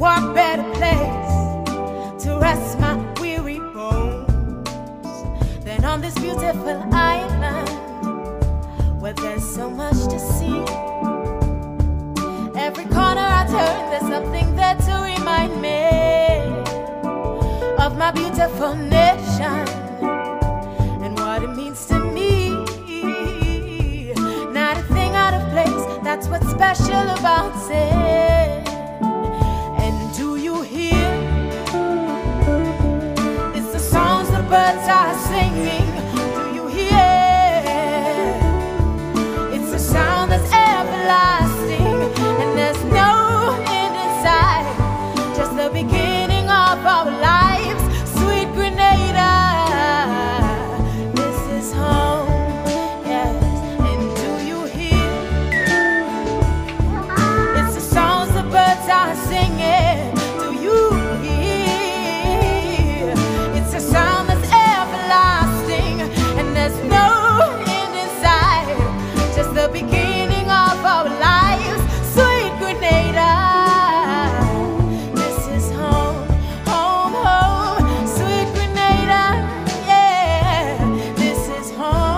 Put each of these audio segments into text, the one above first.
what better place to rest my weary bones than on this beautiful island where there's so much to see. Every corner I turn, there's something there to remind me of my beautiful nation and what it means to me. Not a thing out of place, that's what's special about it. And do you hear? It's the songs the birds are singing. Do you hear? It's a sound that's everlasting, and there's no end in sight, just the beginning of our lives. Sweet Grenada, this is home. Yes, and do you hear? It's the songs the birds are singing. Do you hear? It's a sound that's everlasting, and there's no end in sight, just the beginning of our lives. Sweet Grenada, this is home, home, home. Sweet Grenada, yeah, this is home.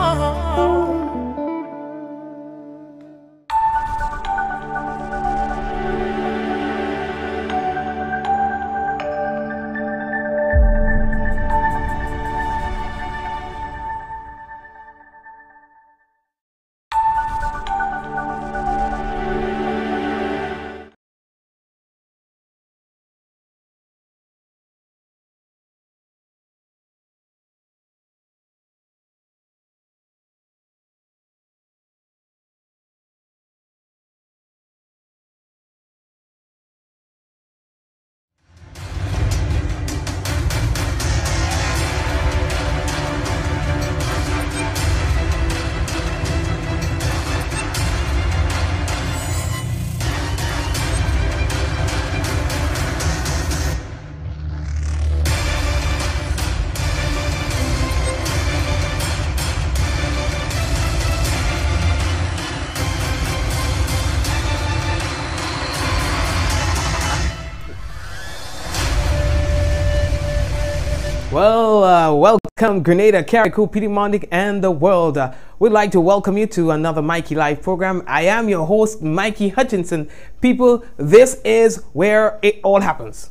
Well, welcome Grenada, Carriacou, Petite Mondic, and the world. We'd like to welcome you to another Mikey Live program. I am your host, Mikey Hutchinson. People, this is where it all happens.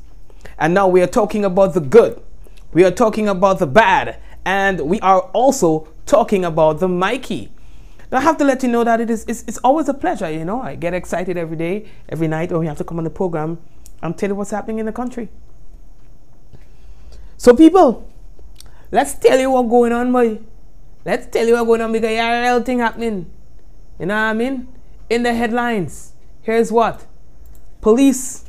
And now we are talking about the good. We are talking about the bad. And we are also talking about the Mikey. Now, I have to let you know that it's always a pleasure, you know. I get excited every day, every night when we have to come on the program and tell you what's happening in the country. So people, let's tell you what's going on, boy. Let's tell you what's going on, because there's a real thing happening. You know what I mean? In the headlines, here's what. Police,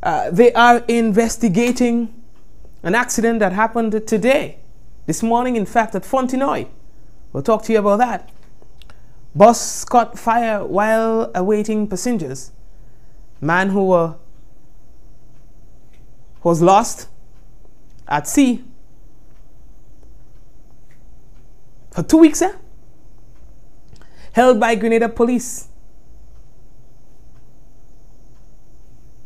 they are investigating an accident that happened today. This morning, in fact, at Fontenoy. We'll talk to you about that. Bus caught fire while awaiting passengers. Man who was lost at sea for 2 weeks, held by Grenada police.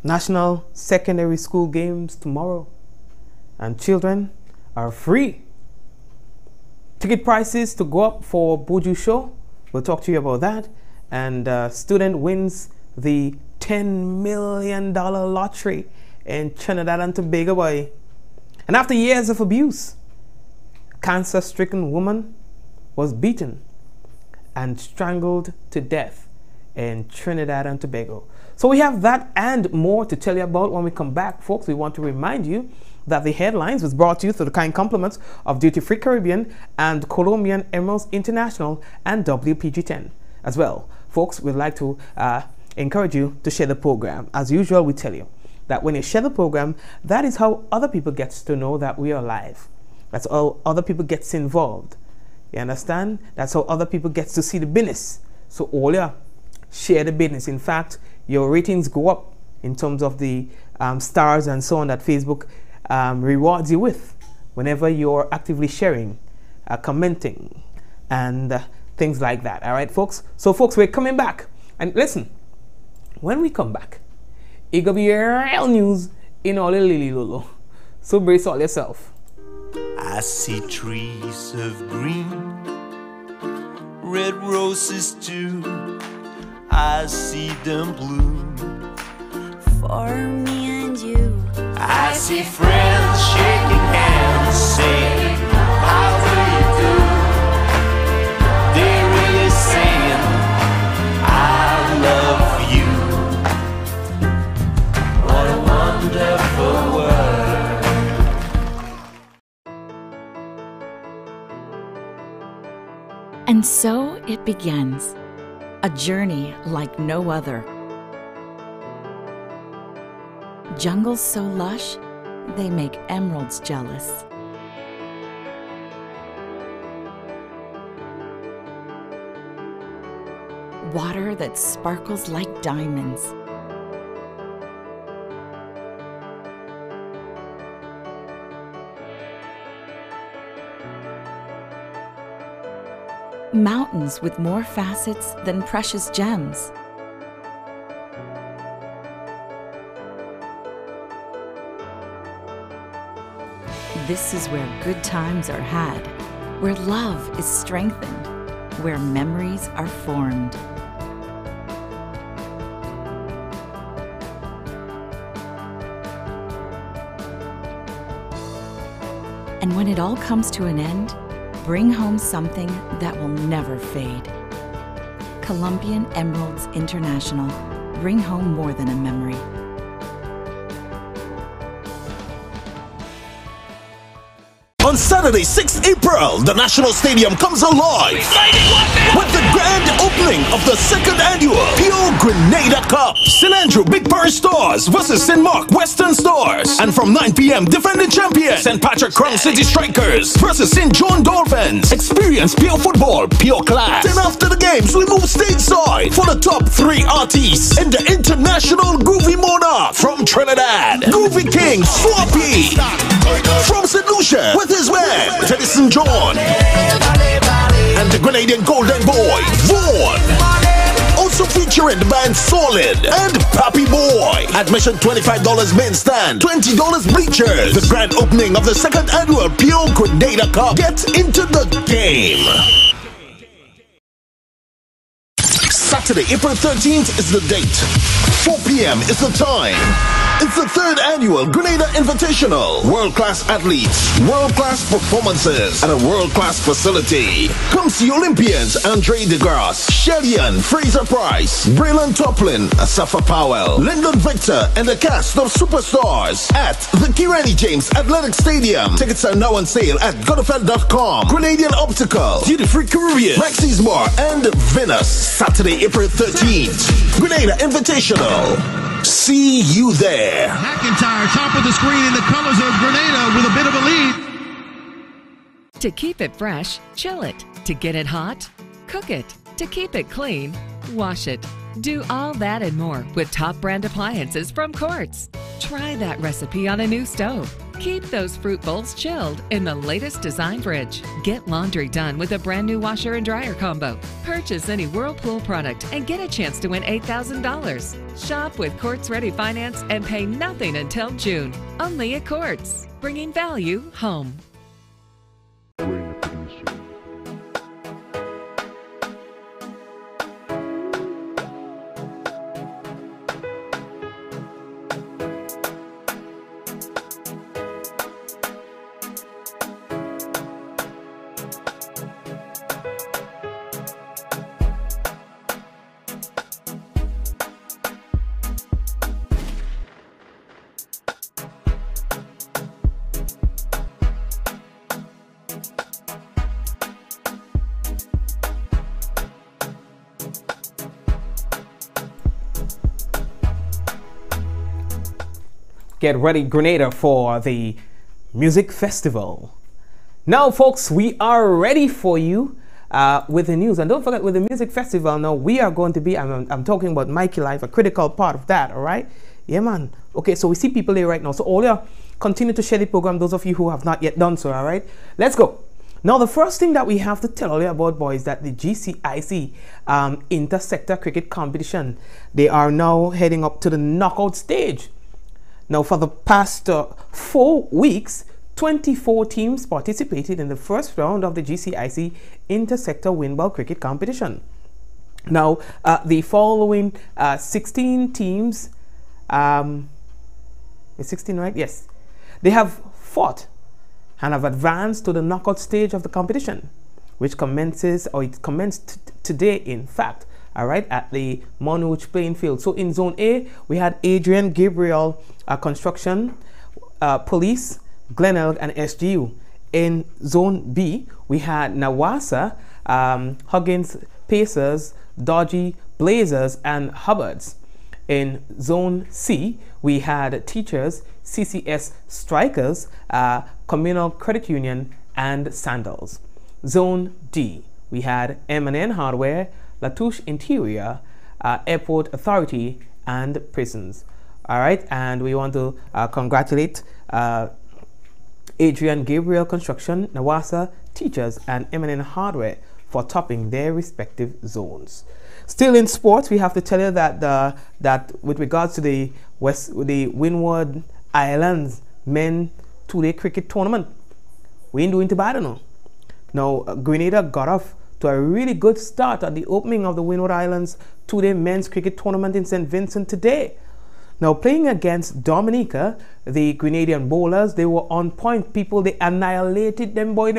National Secondary School games tomorrow, and children are free. Ticket prices to go up for Buju show. We'll talk to you about that. And student wins the $10 million lottery in Trinidad and Tobago, boy. And after years of abuse, a cancer-stricken woman was beaten and strangled to death in Trinidad and Tobago. So we have that and more to tell you about when we come back, folks. We want to remind you that the headlines was brought to you through the kind compliments of Duty Free Caribbean and Colombian Emeralds International and WPG10 as well. Folks, we'd like to encourage you to share the program. As usual, we tell you that when you share the program, that is how other people get to know that we are live. That's how other people get involved. You understand? That's how other people get to see the business. So all you share the business. In fact, your ratings go up in terms of the stars and so on that Facebook rewards you with whenever you're actively sharing, commenting, and things like that. All right, folks? So, folks, we're coming back. And listen, when we come back, It gonna be real news in all the lily lolo. So brace all yourself. I see trees of green, red roses too. I see them bloom for me and you. I see friends shaking hands, saying, how do you do? They're really saying, I love you. What a wonderful world. And so it begins, a journey like no other. Jungles so lush, they make emeralds jealous. Water that sparkles like diamonds. Mountains with more facets than precious gems. This is where good times are had, where love is strengthened, where memories are formed. And when it all comes to an end, bring home something that will never fade. Colombian Emeralds International. Bring home more than a memory. On Saturday, 6 April, the National Stadium comes alive with the grand opening of the second annual Pure Grenada Cup. St. Andrew Big Parish Stars versus St. Mark Western Stars. And from 9 p.m, defending champion St. Patrick Crown City Strikers versus St. John Dolphins. Experience pure football, pure class. Then after the games, we move stateside for the top 3 artists in the International Groovy Monarch from Trinidad. Groovy King Swappy from St. Lucia with his man Teddy St. John and the Grenadian Golden Boy Vaughn. Also featuring the band Solid and Pappy Boy. Admission $25 main stand, $20 bleachers. The grand opening of the second annual Pure Grenada Cup. Get into the game. Saturday, April 13th is the date. 4 p.m. is the time. It's the third annual Grenada Invitational. World-class athletes, world-class performances, and a world-class facility. Come see Olympians Andre DeGrasse, Shellyan, Fraser Price, Braylon Toplin, Asafa Powell, Lyndon Victor, and the cast of superstars at the Kirani James Athletic Stadium. Tickets are now on sale at godofed.com. Grenadian Optical, Duty Free Caribbean, Maxis Bar, and Venus. Saturday, April 13th. Grenada Invitational. See you there. McIntyre, top of the screen in the colors of Grenada with a bit of a lead. To keep it fresh, chill it. To get it hot, cook it. To keep it clean, wash it. Do all that and more with top brand appliances from Quartz. Try that recipe on a new stove. Keep those fruit bowls chilled in the latest design fridge. Get laundry done with a brand new washer and dryer combo. Purchase any Whirlpool product and get a chance to win $8,000. Shop with Quartz Ready Finance and pay nothing until June. Only at Quartz, bringing value home. Get ready, Grenada, for the music festival. Now, folks, we are ready for you with the news. And don't forget, with the music festival, now we are going to be, I'm talking about Mikey Live, a critical part of that, all right? Yeah, man. Okay, so we see people there right now. So all you continue to share the program, those of you who have not yet done so, all right? Let's go. Now, the first thing that we have to tell you about, boys, that the GCIC inter-sector cricket competition, they are now heading up to the knockout stage. Now, for the past 4 weeks, 24 teams participated in the first round of the GCIC inter-sector win-ball cricket competition. Now, the following 16 teams, is 16 right? Yes. They have fought and have advanced to the knockout stage of the competition, which commences, or it commenced today, in fact, all right, at the Monouch playing field. So in Zone A, we had Adrian Gabriel Construction, Police, Glenelg, and SGU. In Zone B, we had Nawasa, Huggins, Pacers, Dodgy, Blazers, and Hubbards. In Zone C, we had Teachers, CCS Strikers, Communal Credit Union, and Sandals. Zone D, we had M&N Hardware, Latouche Interior, Airport Authority, and Prisons. All right, and we want to congratulate Adrian Gabriel Construction, Nawasa, Teachers, and M&N Hardware for topping their respective zones. Still in sports, we have to tell you that that with regards to the Windward Islands men 2-day cricket tournament, we ain't doing too bad, no. Now, Grenada got off to a really good start at the opening of the Windward Islands 2-day men's cricket tournament in St. Vincent today. Now, playing against Dominica, the Grenadian bowlers, they were on point. People, they annihilated them, boy.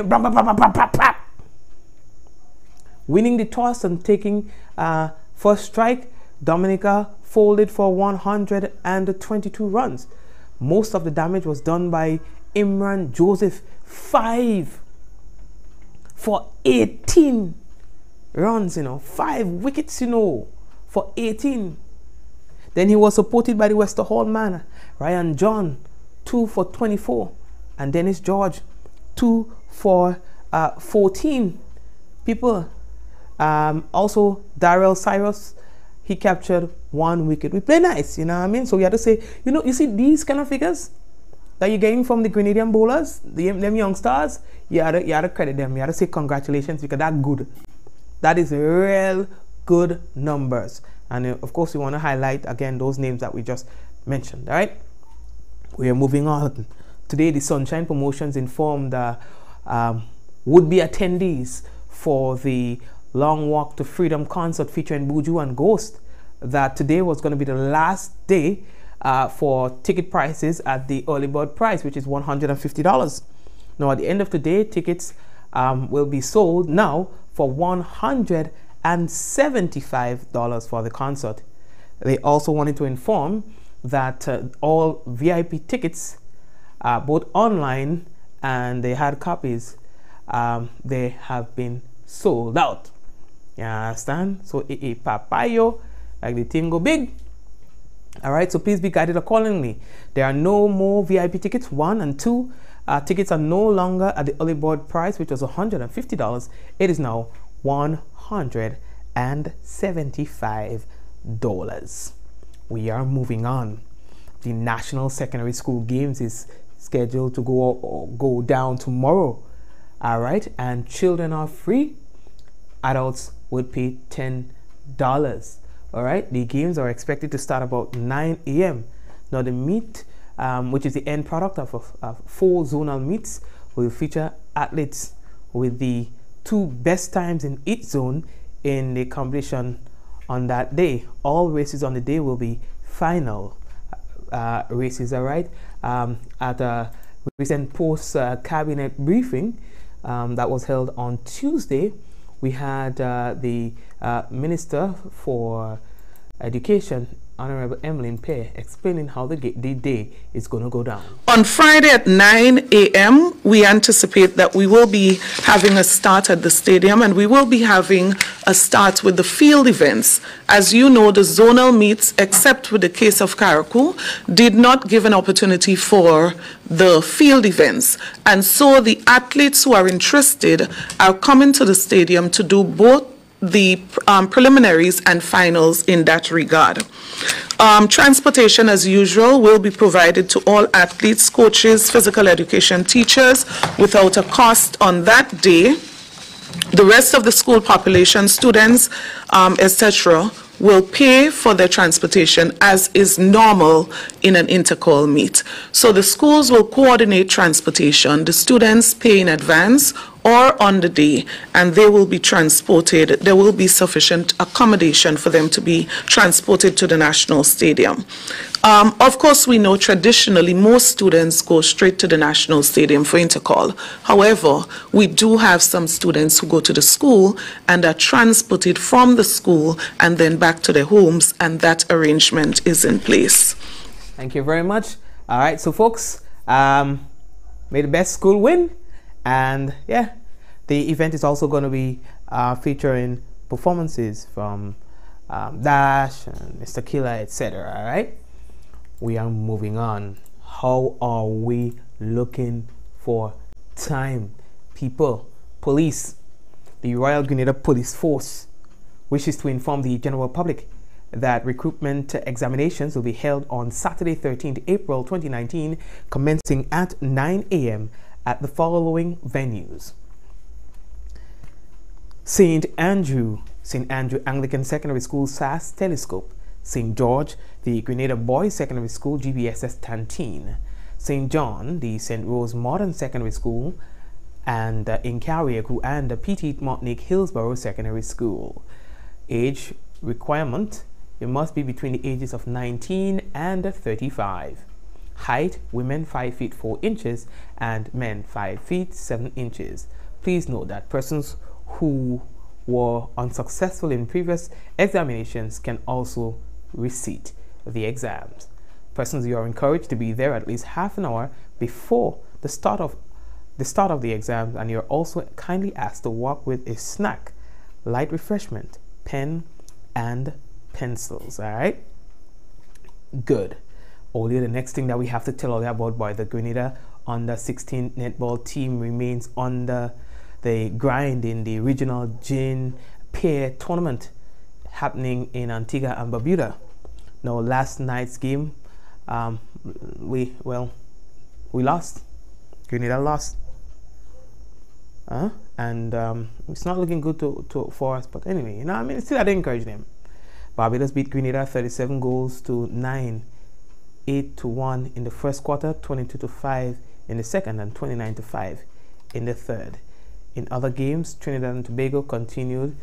Winning the toss and taking first strike, Dominica folded for 122 runs. Most of the damage was done by Imran Joseph, 5 for 18 runs, 5 wickets, for 18. Then he was supported by the Westerhall man, Ryan John, 2 for 24, and Dennis George, 2 for 14. People, also Darrell Cyrus, he captured 1 wicket. We play nice, you know what I mean? So we have to say, you see these kind of figures that you're getting from the Grenadian bowlers, them young stars, you have to credit them. You have to say congratulations, because that's good. That is real good numbers. And of course, we want to highlight again those names that we just mentioned. All right, we are moving on. Today, the Sunshine Promotions informed would-be attendees for the Long Walk to Freedom concert featuring Buju and Ghost that today was going to be the last day for ticket prices at the early bird price, which is $150. Now, at the end of the day, tickets will be sold now for $175 for the concert. They also wanted to inform that all VIP tickets, both online and they had copies, they have been sold out. You understand? So papayo, like the thing go big. All right, so please be guided accordingly. There are no more VIP tickets. 1 and 2 tickets are no longer at the early bird price, which was $150. It is now $175. We are moving on. The National Secondary School Games is scheduled to go down tomorrow. All right, and children are free. Adults would pay $10. All right, the games are expected to start about 9 a.m. Now, the meet, which is the end product of 4 zonal meets, will feature athletes with the 2 best times in each zone in the competition on that day. All races on the day will be final races. All right, at a recent post-cabinet briefing that was held on Tuesday, we had the Minister for Education, Honorable Emmeline Pear, explaining how the day is going to go down. On Friday at 9 a.m., we anticipate that we will be having a start at the stadium, and we will be having a start with the field events. As you know, the zonal meets, except with the case of Karakou, did not give an opportunity for the field events. And so the athletes who are interested are coming to the stadium to do both the preliminaries and finals in that regard. Transportation, as usual, will be provided to all athletes, coaches, physical education teachers without a cost on that day. The rest of the school population, students, etc., will pay for their transportation as is normal in an intercall meet. So the schools will coordinate transportation. The students pay in advance or on the day, and they will be transported. There will be sufficient accommodation for them to be transported to the National Stadium. Of course, we know traditionally most students go straight to the National Stadium for intercall. However, we do have some students who go to the school and are transported from the school and then back to their homes, and that arrangement is in place. Thank you very much. All right, so folks, may the best school win. And yeah, the event is also going to be featuring performances from Dash and Mr. Killer, etc. All right, we are moving on. How are we looking for time, people? Police, the Royal Grenada Police Force wishes to inform the general public that recruitment examinations will be held on Saturday, 13th April 2019, commencing at 9 a.m. at the following venues: St. Andrew Anglican Secondary School SAS Telescope, St. George the Grenada Boys Secondary School GBSS Canteen, St. John the St. Rose Modern Secondary School and in Carriacou, and the Petit Martinique Hillsborough Secondary School. Age requirement: you must be between the ages of 19 and 35. Height: women 5 feet 4 inches and men 5 feet 7 inches. Please note that persons who were unsuccessful in previous examinations can also resit the exams. Persons, you are encouraged to be there at least half an hour before the start of the exams, and you're also kindly asked to walk with a snack, light refreshment, pen and pencils. All right, good. Only the next thing that we have to tell you about, the Grenada under 16 netball team remains under the grind in the regional Jane Pair tournament happening in Antigua and Barbuda. Now, last night's game, we lost. Grenada lost, and it's not looking good for us. But anyway, I mean, still I didn't encourage them. Barbados beat Grenada 37 goals to 9. 8-1 in the first quarter, 22-5 in the second, and 29-5 in the third. In other games, Trinidad and Tobago continued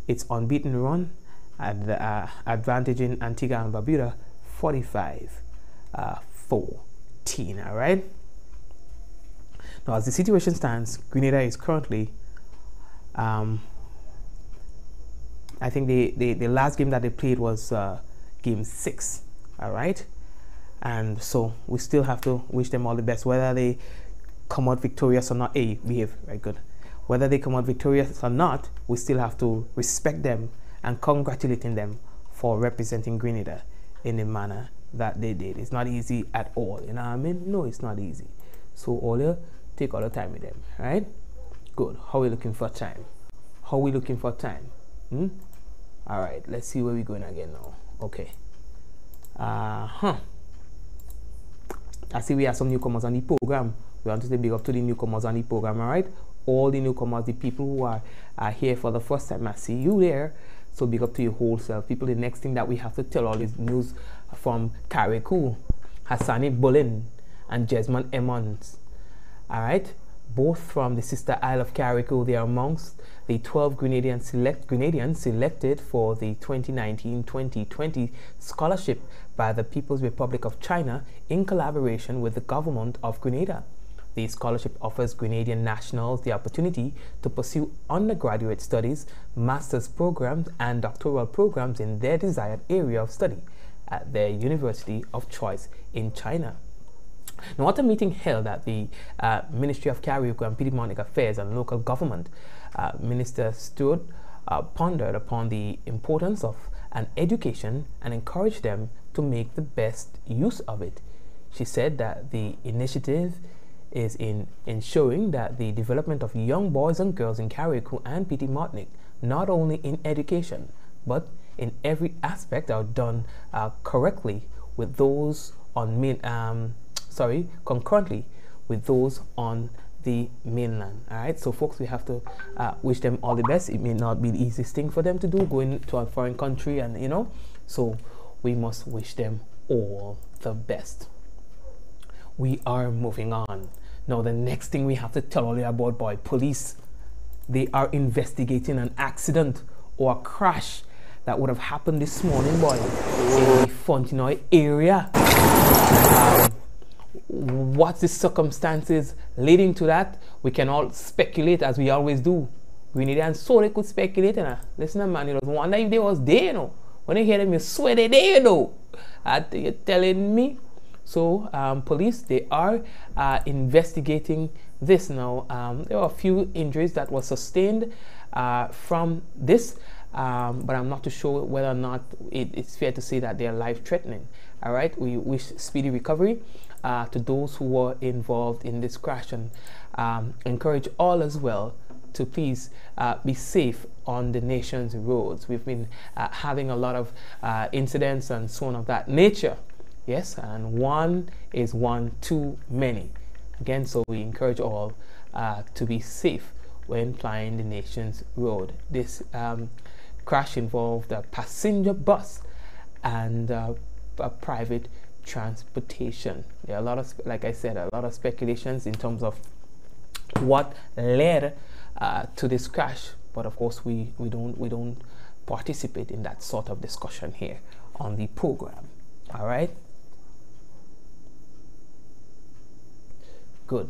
its unbeaten run at the advantage in Antigua and Barbuda, 45-14. All right. Now, as the situation stands, Grenada is currently, I think the last game that they played was game 6. All right. And so we still have to wish them all the best, whether they come out victorious or not. Behave very good. Whether they come out victorious or not, we still have to respect them and congratulating them for representing Grenada in the manner that they did. It's not easy at all, you know what I mean? No, it's not easy. So all you take all the time with them, right? Good. How are we looking for time? How are we looking for time? All right, let's see where we're going again now. Okay. I see we have some newcomers on the program. We want to say big up to the newcomers on the program, all right? All the newcomers, the people who are here for the first time, I see you there. So big up to your whole self. People, the next thing that we have to tell all this news from Carriacou, Hassani Bullen and Jesmond Emmons. All right? Both from the sister Isle of Carriacou. They are amongst the 12 Grenadians selected for the 2019-2020 scholarship by the People's Republic of China in collaboration with the government of Grenada. The scholarship offers Grenadian nationals the opportunity to pursue undergraduate studies, master's programs, and doctoral programs in their desired area of study at their university of choice in China. Now, at a meeting held at the Ministry of Carriacou and Petit Martinique Affairs and Local Government, Minister Stewart pondered upon the importance of an education and encouraged them to make the best use of it. She said that the initiative is in ensuring that the development of young boys and girls in Carriacou and Petit Martinique not only in education, but in every aspect are done correctly with those on concurrently with those on the mainland. All right, so folks, we have to wish them all the best. It may not be the easiest thing for them to do, going to a foreign country, and so we must wish them all the best. We are moving on. Now, the next thing we have to tell you about, boy, police, they are investigating an accident or a crash that would have happened this morning, boy, in the Fontenoy area. What's the circumstances leading to that? We can all speculate, as we always do. Grenada and so they could speculate. Listen, man, you wonder if they was there, When you hear them, you swear they're there, You're telling me? So, police, they are investigating this now. There were a few injuries that were sustained from this, but I'm not too sure whether or not it's fair to say that they are life-threatening. All right, we wish speedy recovery to those who were involved in this crash, and encourage all as well to please be safe on the nation's roads. We've been having a lot of incidents and so on of that nature. Yes, and one is one too many. Again, so we encourage all to be safe when plying the nation's road. This crash involved a passenger bus and a private transportation. There are a lot of, like I said, a lot of speculations in terms of what led to this crash. But of course, we don't participate in that sort of discussion here on the program. All right. Good.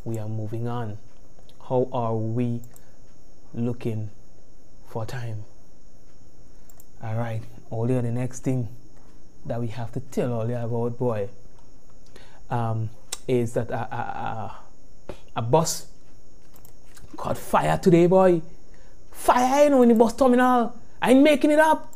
We are moving on. How are we looking for time? All right. Only the next thing that we have to tell all you about, boy, is that a bus caught fire today, boy. Fire, in the bus terminal. I ain't making it up.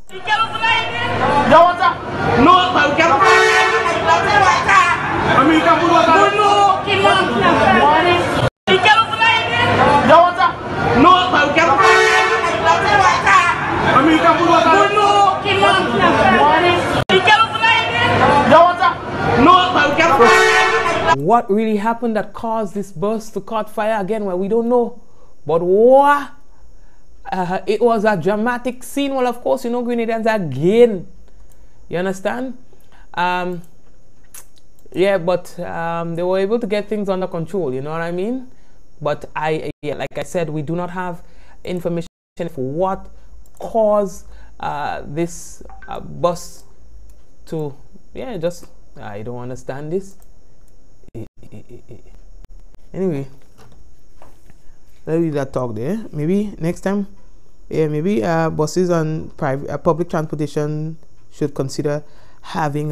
What really happened that caused this bus to catch fire again? Well, we don't know. But what? It was a dramatic scene. Well, of course, Grenadians again. You understand? Yeah, but they were able to get things under control. You know what I mean? But like I said, we do not have information for what caused this bus to. Yeah, just I don't understand this. Anyway, let me that talk there. Maybe next time, yeah, maybe buses and public transportation should consider having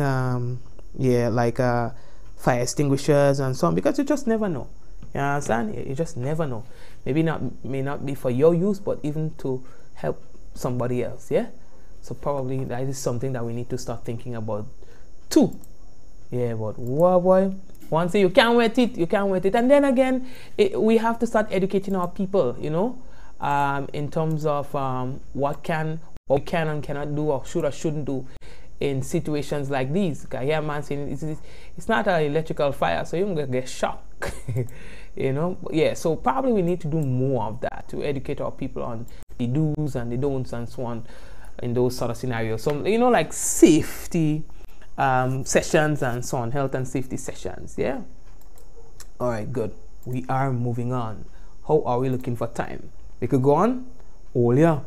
like fire extinguishers and so on, because you just never know. You understand? You just never know. May not be for your use, but even to help somebody else. Yeah. So probably that is something that we need to start thinking about too. Yeah, but wow, boy. Once you can't wet it, you can't wet it. And then again, we have to start educating our people, in terms of what we can and cannot do, or should or shouldn't do in situations like these. I hear a man saying it's not an electrical fire, so you're going to get shocked. Yeah, so probably we need to do more of that to educate our people on the do's and the don'ts and so on in those sort of scenarios. So, like safety sessions and so on, health and safety sessions. Yeah. All right, good. We are moving on. How are we looking for time? We could go on. Oh yeah,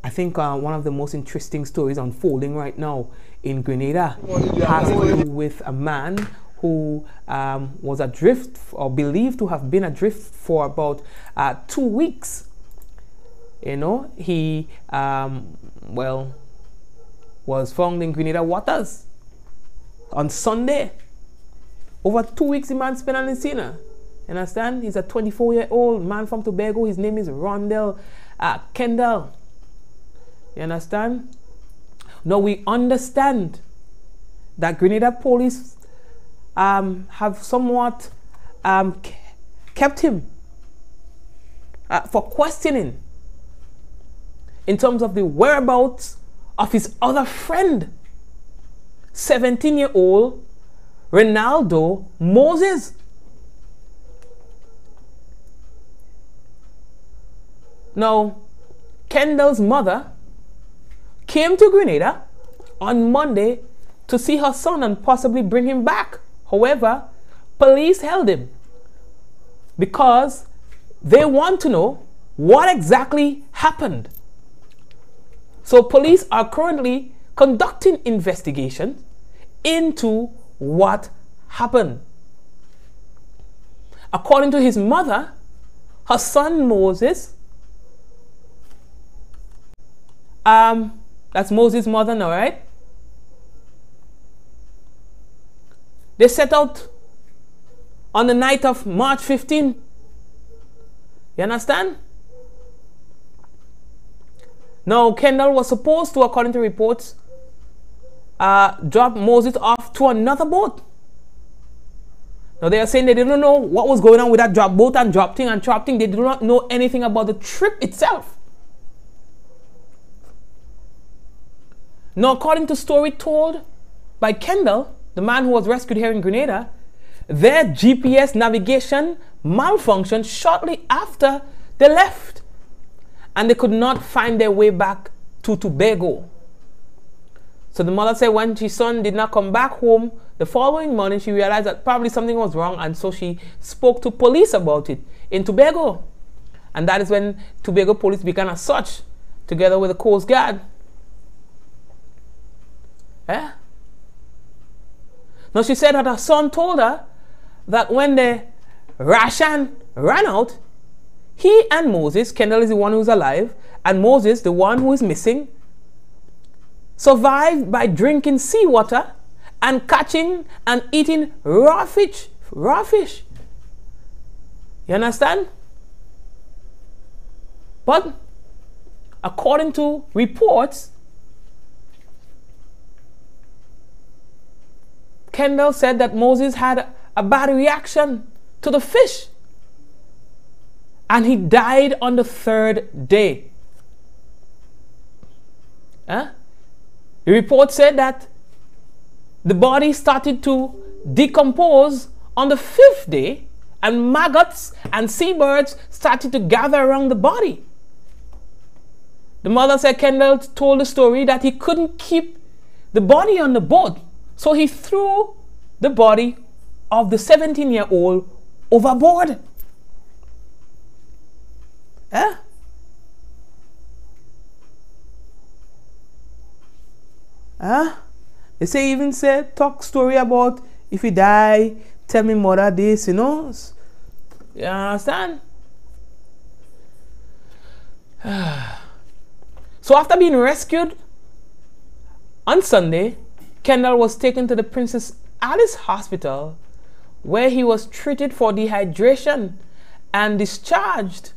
I think one of the most interesting stories unfolding right now in Grenada has to do with a man who was adrift, or believed to have been adrift, for about 2 weeks. He was found in Grenada waters on Sunday. Over 2 weeks the man spent on the scene. You understand? He's a 24-year-old man from Tobago. His name is Rondell Kendall. You understand? Now we understand that Grenada police have somewhat kept him for questioning. in terms of the whereabouts of his other friend, 17-year-old Ronaldo Moses. Now, Kendall's mother came to Grenada on Monday to see her son and possibly bring him back. However, police held him because they want to know what exactly happened. So police are currently conducting investigations into what happened. According to his mother, her son Moses, that's Moses' mother now, right? They set out on the night of March 15. You understand? Now, Kendall was supposed to, according to reports, drop Moses off to another boat. Now, they are saying they didn't know what was going on with that drop boat and drop thing and trap thing. They do not know anything about the trip itself. Now, according to story told by Kendall, the man who was rescued here in Grenada, their GPS navigation malfunctioned shortly after they left, and they could not find their way back to Tobago. So the mother said when her son did not come back home the following morning, she realized that probably something was wrong, and so she spoke to police about it in Tobago. And that is when Tobago police began a search together with the Coast Guard. Now, she said that her son told her that when the ration ran out, he and Moses, Kendall is the one who's alive, and Moses, the one who is missing, survived by drinking seawater and catching and eating raw fish. Raw fish. You understand? But according to reports, Kendall said that Moses had a bad reaction to the fish, and he died on the third day. The report said that the body started to decompose on the fifth day, and maggots and seabirds started to gather around the body. The mother said Kendall told the story that he couldn't keep the body on the boat, so he threw the body of the 17-year-old overboard. They say even said talk story about if you die, tell me mother this, you know. You understand? So after being rescued on Sunday, Kendall was taken to the Princess Alice Hospital, where he was treated for dehydration and discharged.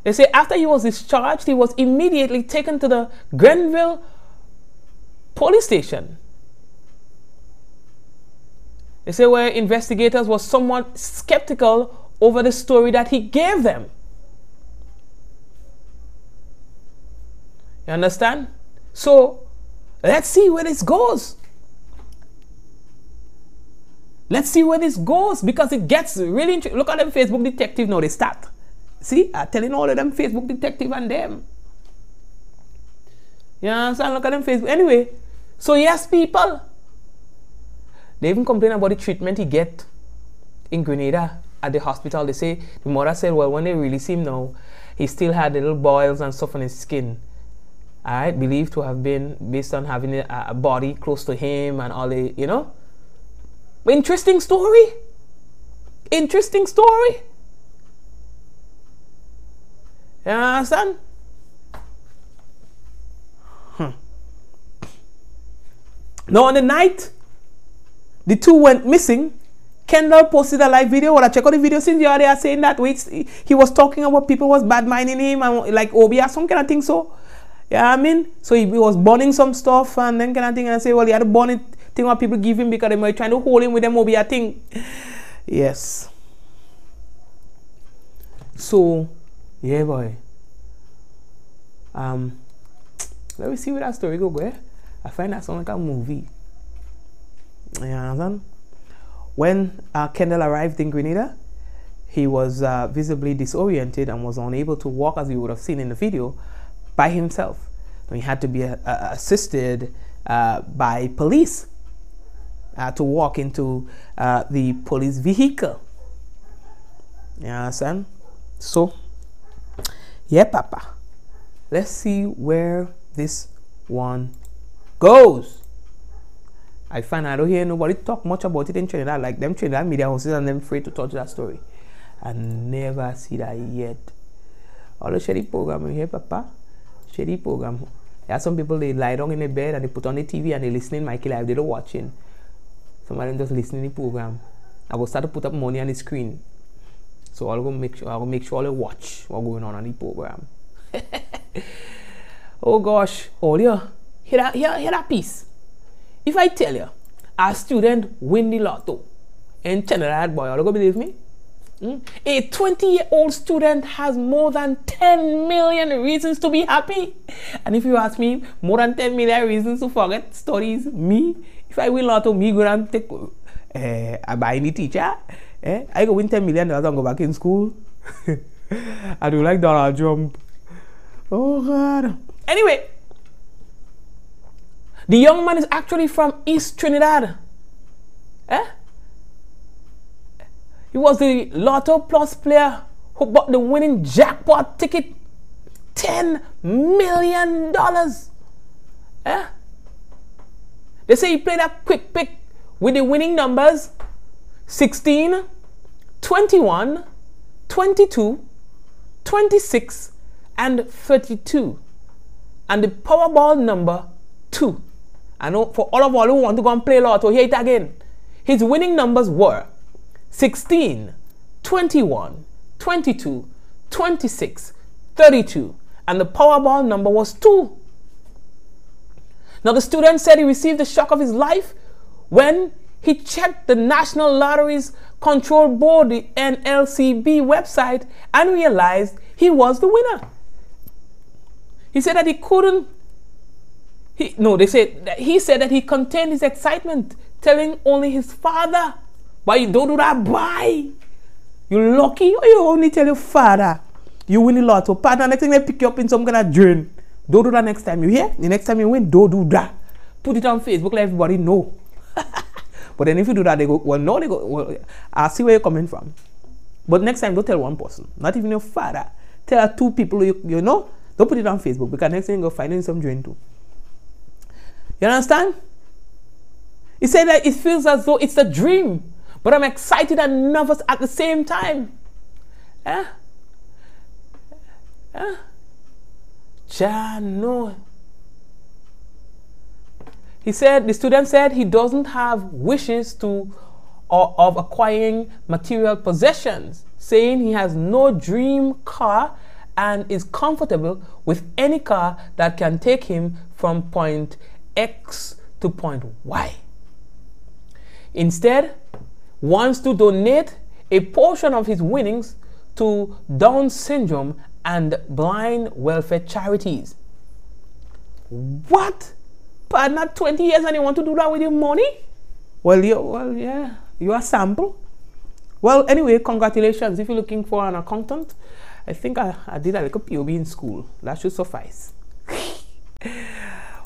They say after he was discharged, he was immediately taken to the Grenville police station. They say where investigators were somewhat skeptical over the story that he gave them. You understand? So let's see where this goes. Let's see where this goes, because it gets really interesting. Look at them Facebook detective now, they start. See, I'm telling all of them Facebook detective and them. You understand? Look at them Facebook. Anyway, so yes, people, they even complain about the treatment he get in Grenada at the hospital. They say, the mother said, well, when they release him now, he still had little boils and stuff on his skin. Alright, believed to have been based on having a body close to him and all the, you know. Interesting story. Interesting story. You understand? Now on the night the two went missing, Kendall posted a live video. Well, I check out the video since you are saying that he was talking about people was bad minding him and like Obi or some kind of thing. So yeah, I mean, so he was burning some stuff and then kind of thing, and I say, well, he had to burn it thing what people give him because they might trying to hold him with them Obi thing. Yes. So yeah, boy. Let me see where that story go. I find that sound like a movie. You understand? When Kendall arrived in Grenada, he was visibly disoriented and was unable to walk, as you would have seen in the video, by himself. He had to be assisted by police to walk into the police vehicle. You understand? So, yeah, Papa. Let's see where this one goes. I find I don't hear nobody talk much about it in Trinidad. Like them Trinidad media houses and them afraid to touch that story. I never see that yet. All the shady program you hear, Papa. Shady program. There are some people, they lie down in the bed and they put on the TV and they listening Mikey Live. They don't watching. Some of them just listening to the program. I will start to put up money on the screen. So I'll make sure they watch what's going on the program. Oh gosh. Oh yeah. Hear that piece. If I tell you a student win the lotto in Trinidad, boy, are you gonna believe me? A 20-year-old student has more than 10 million reasons to be happy. And if you ask me, more than 10 million reasons to forget stories, me, if I win lotto, me go and take I buy any teacher, I go win $10 million and go back in school. I do like Donald Trump. Oh God. Anyway, the young man is actually from East Trinidad. He was the Lotto Plus player who bought the winning jackpot ticket. $10 million. They say he played a quick pick with the winning numbers 16, 21, 22, 26, and 32. And the Powerball number 2. I know for all who want to go and play Lotto, hear it again. His winning numbers were 16, 21, 22, 26, 32, and the Powerball number was 2. Now the student said he received the shock of his life when he checked the National Lotteries Control Board, the NLCB website, and realized he was the winner. He said that he couldn't. He said that he contained his excitement, telling only his father. Why you don't do that, boy? You lucky or you only tell your father you win the lotto. Partner, next thing they pick you up in some kind of drain. Don't do that next time, you hear? The next time you win, don't do that. Put it on Facebook, let everybody know. But then if you do that, they go, well, no, they go, well, I'll see where you're coming from. But next time, don't tell one person, not even your father. Tell 2 people you know. Don't put it on Facebook because next thing you go find it in some drain too. You understand? He said that it feels as though it's a dream. But I'm excited and nervous at the same time. No. He said, the student said he doesn't have wishes of acquiring material possessions, saying he has no dream car and is comfortable with any car that can take him from point X to point Y. Instead, wants to donate a portion of his winnings to Down syndrome and blind welfare charities. What? Partner, 20 years and you want to do that with your money? Well, yeah, you are sample. Well, anyway, congratulations. If you're looking for an accountant, I think I did a little POB in school. That should suffice.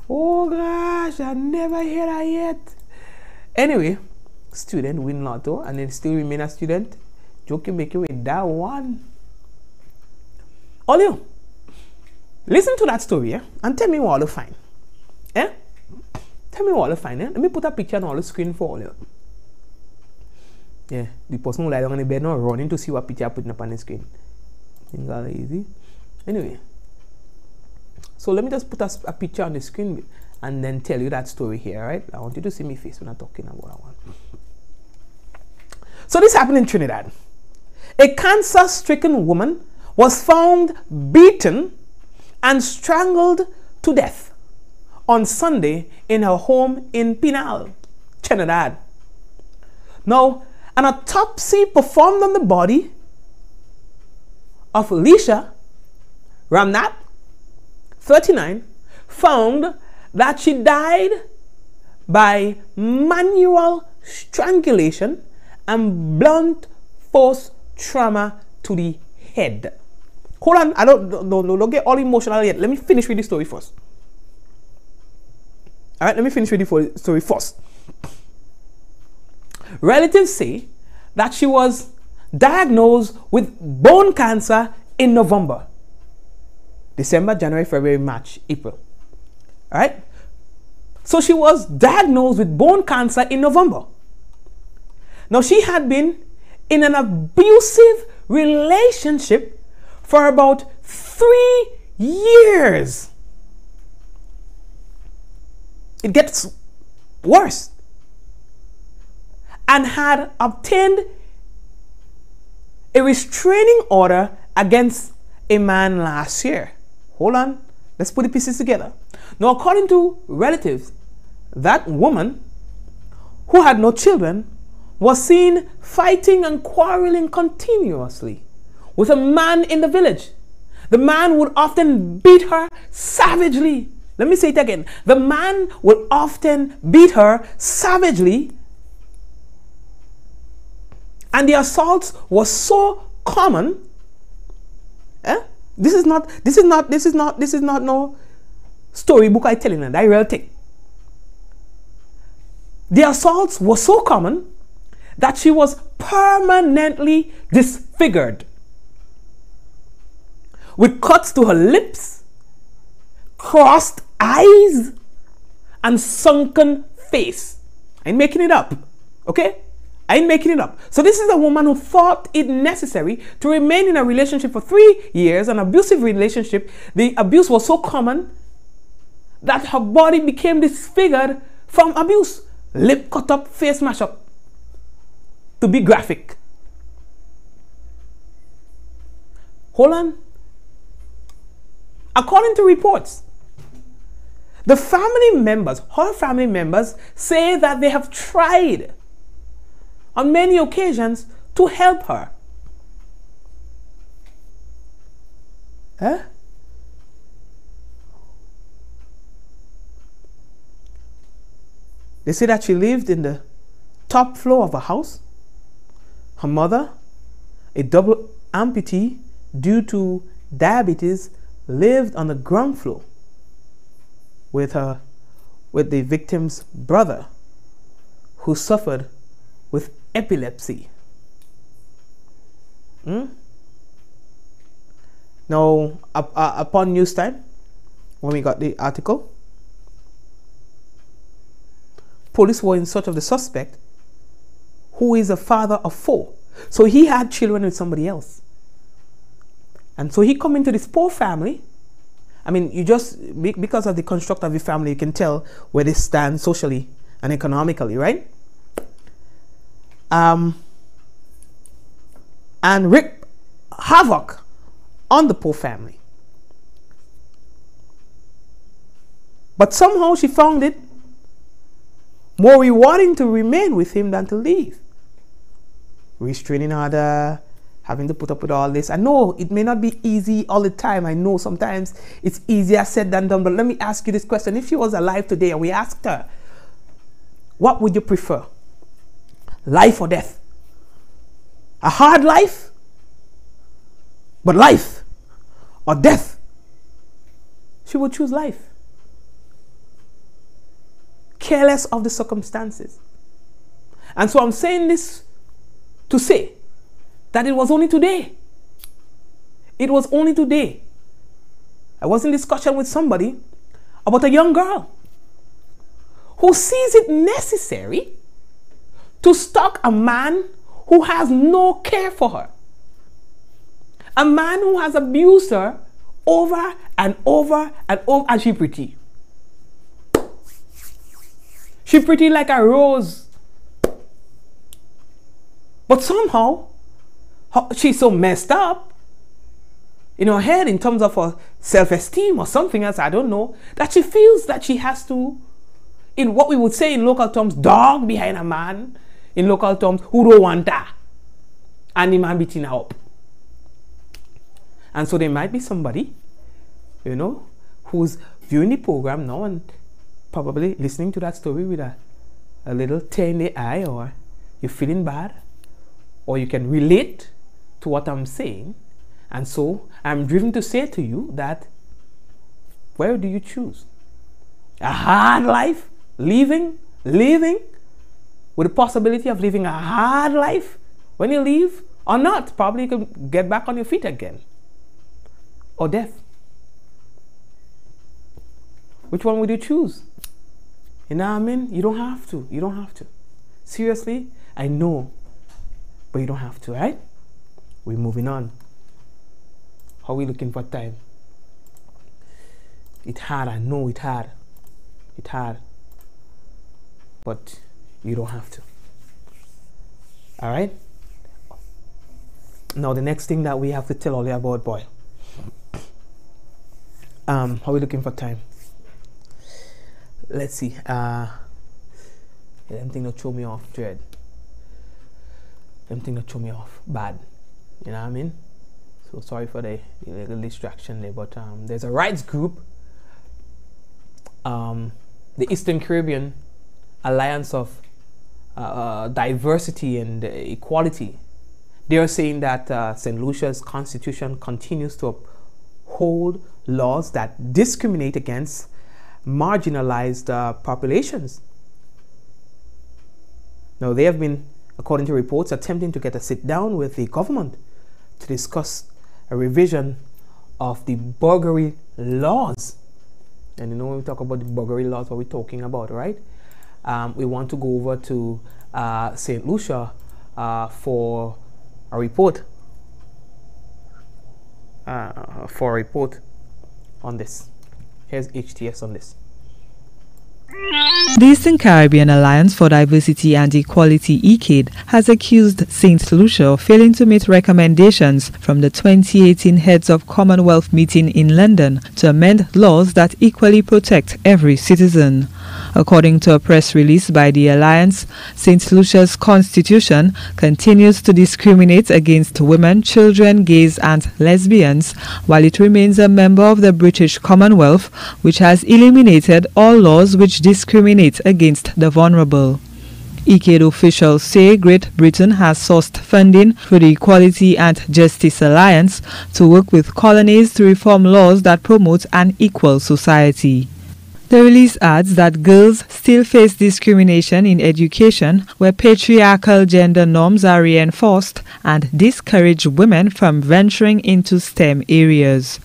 Oh gosh, I never heard that yet. Anyway, student win lotto and then still remain a student. Joke you make you with that one. All you listen to that story, and tell me what you find. Tell me what you find. Let me put a picture on all the screen for all you. Yeah, the person who lie down on the bed now running to see what picture I'm putting up on the screen. Think that's easy. Anyway, so let me just put a picture on the screen and then tell you that story here, right? I want you to see my face when I'm talking about that one. So this happened in Trinidad. A cancer-stricken woman was found beaten and strangled to death on Sunday in her home in Pinal, Trinidad. Now, an autopsy performed on the body of Alicia Ramnath 39, found that she died by manual strangulation and blunt force trauma to the head. Hold on, I don't get all emotional yet. Let me finish with the story first. All right, let me finish with the story first. Relatives say that she was diagnosed with bone cancer in November, December, January, February, March, April. All right? So she was diagnosed with bone cancer in November. Now, she had been in an abusive relationship for about 3 years. It gets worse. And had obtained a restraining order against a man last year. Hold on, let's put the pieces together. Now, according to relatives, that woman who had no children was seen fighting and quarreling continuously with a man in the village. The man would often beat her savagely. Let me say it again. The man would often beat her savagely, and the assaults were so common. This is not no storybook I telling you, that real thing. The assaults were so common that she was permanently disfigured, with cuts to her lips, crossed eyes, and sunken face. I ain't making it up, okay? I ain't making it up. So this is a woman who thought it necessary to remain in a relationship for 3 years, an abusive relationship. The abuse was so common that her body became disfigured from abuse. Lip cut up, face mash up. To be graphic. Hold on. According to reports, the family members, her family members, say that they have tried on many occasions to help her. They say that she lived in the top floor of a house. Her mother, a double amputee due to diabetes, lived on the ground floor with the victim's brother, who suffered with epilepsy. Now, upon news time, when we got the article, police were in search of the suspect, who is a father of 4. So he had children with somebody else. And so he come into this poor family. I mean, you just, because of the construct of the family, you can tell where they stand socially and economically, right? And wreak havoc on the poor family. But somehow she found it more rewarding to remain with him than to leave. Restraining order, having to put up with all this. I know it may not be easy all the time. I know sometimes it's easier said than done. But let me ask you this question. If she was alive today and we asked her, what would you prefer? Life or death? A hard life? But life or death? She would choose life. Careless of the circumstances. And so I'm saying this to say that it was only today. It was only today. I was in discussion with somebody about a young girl who sees it necessary to stalk a man who has no care for her. A man who has abused her over and over and over, and she pretty. She pretty like a rose. But somehow, she's so messed up in her head in terms of her self-esteem or something else, I don't know, that she feels that she has to, in what we would say in local terms, dog behind a man, in local terms, who don't want her. And the man beating her up. And so there might be somebody, you know, who's viewing the program now and probably listening to that story with a little tear in the eye, or you're feeling bad, or you can relate to what I'm saying. And so I'm driven to say to you that, where do you choose? A hard life, living with the possibility of living a hard life when you leave, or not? Probably you can get back on your feet again, or death. Which one would you choose? You know what I mean? You don't have to. You don't have to. Seriously, I know, but you don't have to, right? We're moving on. How are we looking for time? It's hard, I know it's hard. It's hard. But you don't have to. Alright? Now the next thing that we have to tell all you about, boy. How are we looking for time? Let's see. Them thing that throw me off, dread. Them thing that throw me off bad. You know what I mean? So sorry for the little distraction there, but there's a rights group, the Eastern Caribbean Alliance of Diversity and Equality. They are saying that St. Lucia's constitution continues to uphold laws that discriminate against marginalized populations. Now, they have been, according to reports, attempting to get a sit down with the government to discuss a revision of the burglary laws. And you know, when we talk about the burglary laws, what we're talking about, right? We want to go over to St. Lucia for a report. On this. Here's HTS on this. The Eastern Caribbean Alliance for Diversity and Equality (ECAD) has accused St. Lucia of failing to meet recommendations from the 2018 Heads of Commonwealth meeting in London to amend laws that equally protect every citizen. According to a press release by the Alliance, St. Lucia's constitution continues to discriminate against women, children, gays and lesbians, while it remains a member of the British Commonwealth, which has eliminated all laws which discriminate against the vulnerable. ECAD officials say Great Britain has sourced funding for the Equality and Justice Alliance to work with colonies to reform laws that promote an equal society. The release adds that girls still face discrimination in education, where patriarchal gender norms are reinforced and discourage women from venturing into STEM areas.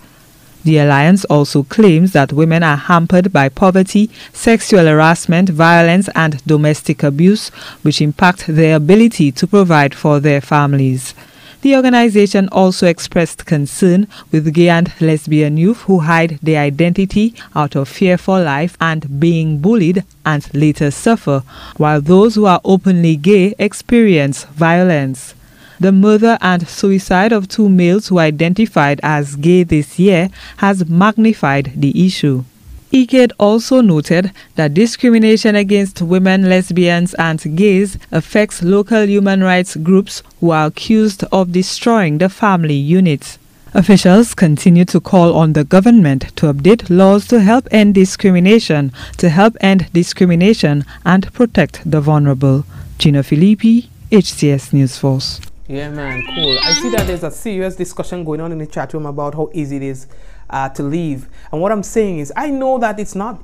The Alliance also claims that women are hampered by poverty, sexual harassment, violence and domestic abuse, which impact their ability to provide for their families. The organization also expressed concern with gay and lesbian youth who hide their identity out of fear for life and being bullied and later suffer, while those who are openly gay experience violence. The murder and suicide of 2 males who identified as gay this year has magnified the issue. ECAD also noted that discrimination against women, lesbians and gays affects local human rights groups who are accused of destroying the family unit. Officials continue to call on the government to update laws to help end discrimination and protect the vulnerable. Gina Filippi, HCS News Force. Yeah, man, cool. I see that there's a serious discussion going on in the chat room about how easy it is to leave. And what I'm saying is, I know that it's not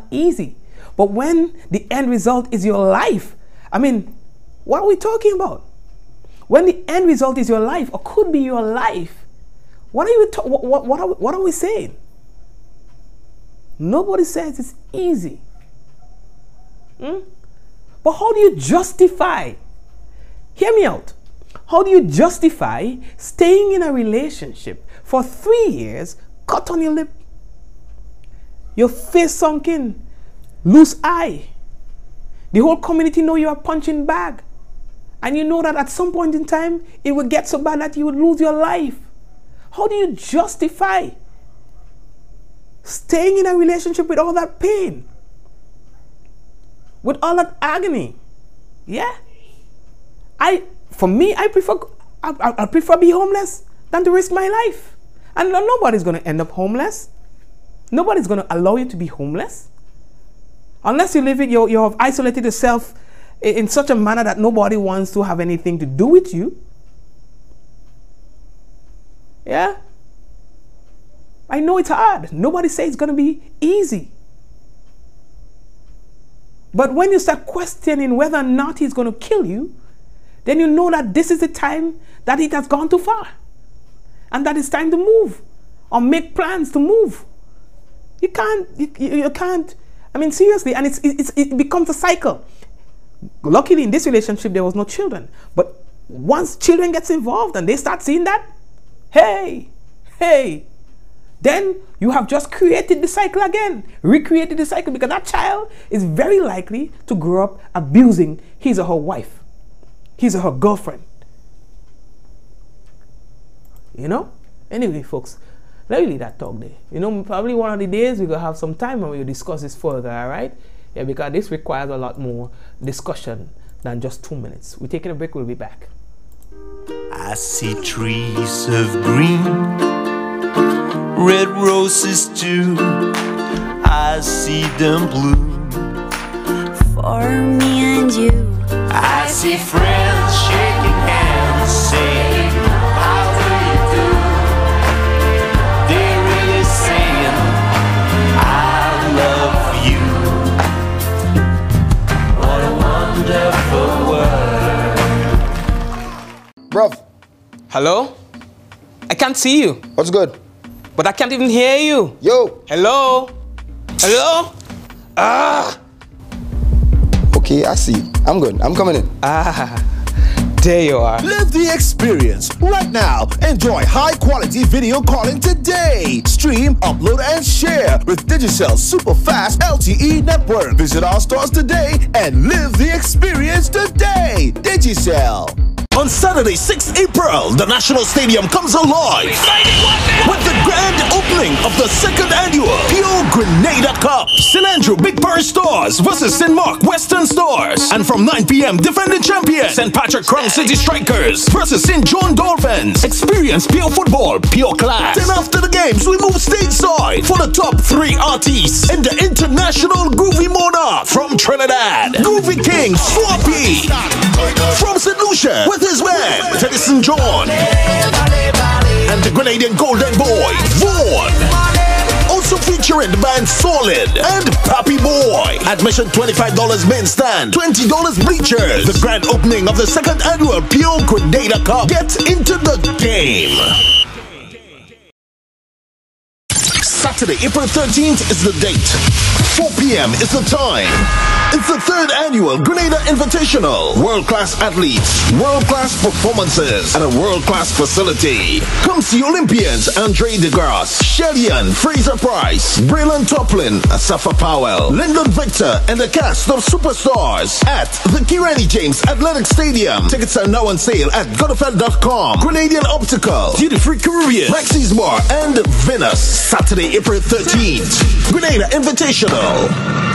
easy. But when the end result is your life, I mean, what are we talking about? When the end result is your life, or could be your life, what are we saying? Nobody says it's easy. But how do you justify? Hear me out. How do you justify staying in a relationship for 3 years, cut on your lip, your face sunk in, loose eye? The whole community know you are punching bag. And you know that at some point in time, it will get so bad that you would lose your life. How do you justify staying in a relationship with all that pain? With all that agony? Yeah? For me, I prefer be homeless than to risk my life. And nobody's going to end up homeless. Nobody's going to allow you to be homeless. Unless you live it, you have isolated yourself in such a manner that nobody wants to have anything to do with you. Yeah? I know it's hard. Nobody says it's going to be easy. But when you start questioning whether or not he's going to kill you, then you know that this is the time that it has gone too far. And that it's time to move or make plans to move. You can't, I mean, seriously, and it becomes a cycle. Luckily, in this relationship, there was no children. But once children gets involved and they start seeing that, hey, then you have just created the cycle again, recreated the cycle, because that child is very likely to grow up abusing his or her wife, his or her girlfriend. You know? Anyway, folks, let me leave that talk there. You know, probably one of the days we're going to have some time and we'll discuss this further, all right? Yeah, because this requires a lot more discussion than just 2 minutes. We're taking a break, we'll be back. I see trees of green, red roses too. I see them bloom for me and you. I see friends shaking hands, saying, how do you do? They're really saying, I love you. What a wonderful world. Bruv. Hello? I can't see you. What's good? But I can't even hear you. Yo. Hello? Hello? Okay, I see you. I'm good. I'm coming in. There you are. Live the experience right now. Enjoy high-quality video calling today. Stream, upload, and share with Digicell's super fast LTE network. Visit our stores today and live the experience today. Digicell. On Saturday, 6 April, the National Stadium comes alive with the grand opening of the second annual Pure Grenada Cup. St. Andrew Big Parish Stores versus St. Mark Western Stores. And from 9 p.m, defending champions St. Patrick Crown City Strikers versus St. John Dolphins. Experience pure football, pure class. Then after the games, we move stateside for the top 3 artists in the International Groovy Monarch from Trinidad. Groovy King Swappy from St. Lucia with his man, Teddy St. John. And the Grenadian Golden Boy, Vaughn. Also featuring the band Solid and Pappy Boy. Admission $25 main stand, $20 bleachers. The grand opening of the second annual Pure Grenada Cup. Get into the game. Saturday, April 13th is the date. 4 p.m. is the time. It's the 3rd annual Grenada Invitational. World-class athletes, world-class performances, and a world-class facility. Come see Olympians Andre DeGrasse, Shellyan, Fraser Price, Braylon Toplin, Asafa Powell, Lyndon Victor, and the cast of superstars at the Kirani James Athletic Stadium. Tickets are now on sale at godofed.com. Grenadian Optical, Duty Free Caribbean, Maxis Bar, and Venus. Saturday, April 13th. Grenada Invitational.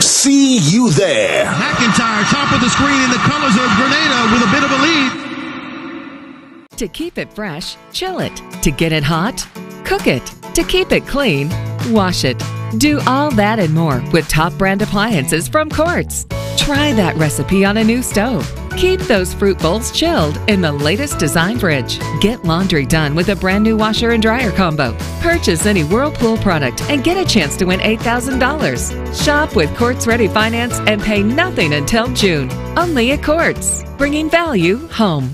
See you there. McIntyre, top of the screen in the colors of Grenada with a bit of a lead. To keep it fresh, chill it. To get it hot, cook it. To keep it clean, wash it. Do all that and more with top brand appliances from Quartz. Try that recipe on a new stove. Keep those fruit bowls chilled in the latest design fridge. Get laundry done with a brand new washer and dryer combo. Purchase any Whirlpool product and get a chance to win $8,000. Shop with Quartz Ready Finance and pay nothing until June. Only at Quartz, bringing value home.